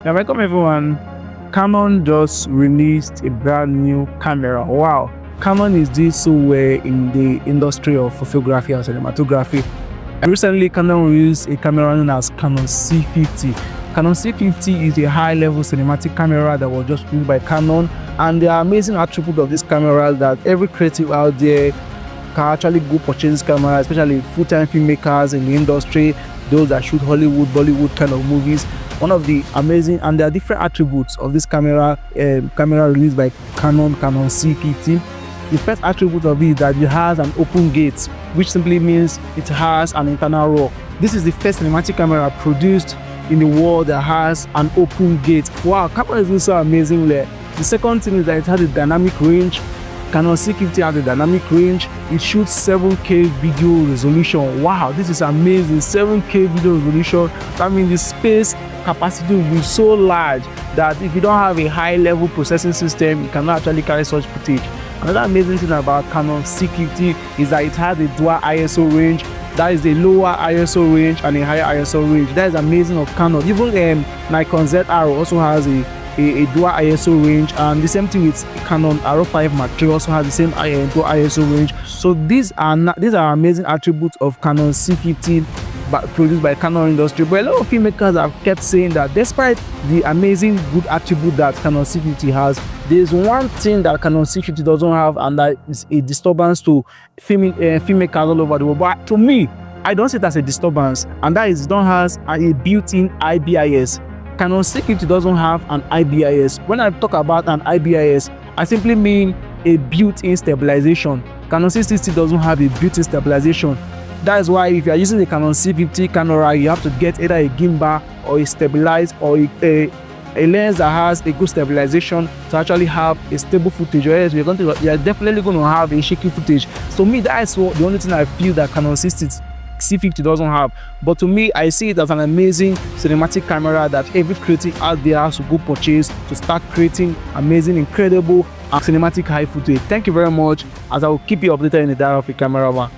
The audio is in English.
Yeah, welcome everyone. Canon just released a brand new camera. Wow. Canon is doing so well in the industry of photography and cinematography. Recently, Canon released a camera known as CANON C50. CANON C50 is a high-level cinematic camera that was just released by Canon, and the amazing attribute of this camera is that every creative out there can actually go purchase this camera, especially full-time filmmakers in the industry, those that shoot Hollywood, Bollywood kind of movies. One of the amazing, and there are different attributes of this camera released by Canon C50. The first attribute of it is that it has an open gate, which simply means it has an internal RAW. This is the first cinematic camera produced in the world that has an open gate. Wow, camera is also amazing there. The second thing is that it has a dynamic range. Canon C50 has a dynamic range. It shoots 7K video resolution. Wow, this is amazing. 7K video resolution. That means the space capacity will be so large that if you don't have a high-level processing system, you cannot actually carry such footage. Another amazing thing about Canon C50 is that it has a dual ISO range. That is a lower ISO range and a higher ISO range. That is amazing of Canon. Even Nikon ZR also has a dual ISO range, and the same thing with Canon R5 Mark III also has the same dual ISO range. So these are amazing attributes of Canon C50 produced by Canon industry. But a lot of filmmakers have kept saying that despite the amazing good attribute that Canon C50 has, there's one thing that Canon C50 doesn't have, and that is a disturbance to filmmakers all over the world. But to me, I don't see it as a disturbance, and that is it don't have a built-in IBIS. Canon C50 doesn't have an IBIS. When I talk about an IBIS, I simply mean a built-in stabilization. Canon C60 doesn't have a built-in stabilization. That is why if you are using the Canon C50 camera, you have to get either a gimbal or a stabilized or a lens that has a good stabilization to actually have a stable footage, or else you are definitely going to have a shaky footage. So me, that is the only thing I feel that Canon C50 doesn't have. But to me, I see it as an amazing cinematic camera that every creative out there has to go purchase to start creating amazing, incredible cinematic high footage. Thank you very much, as I will keep you updated in the diary of a cameraman.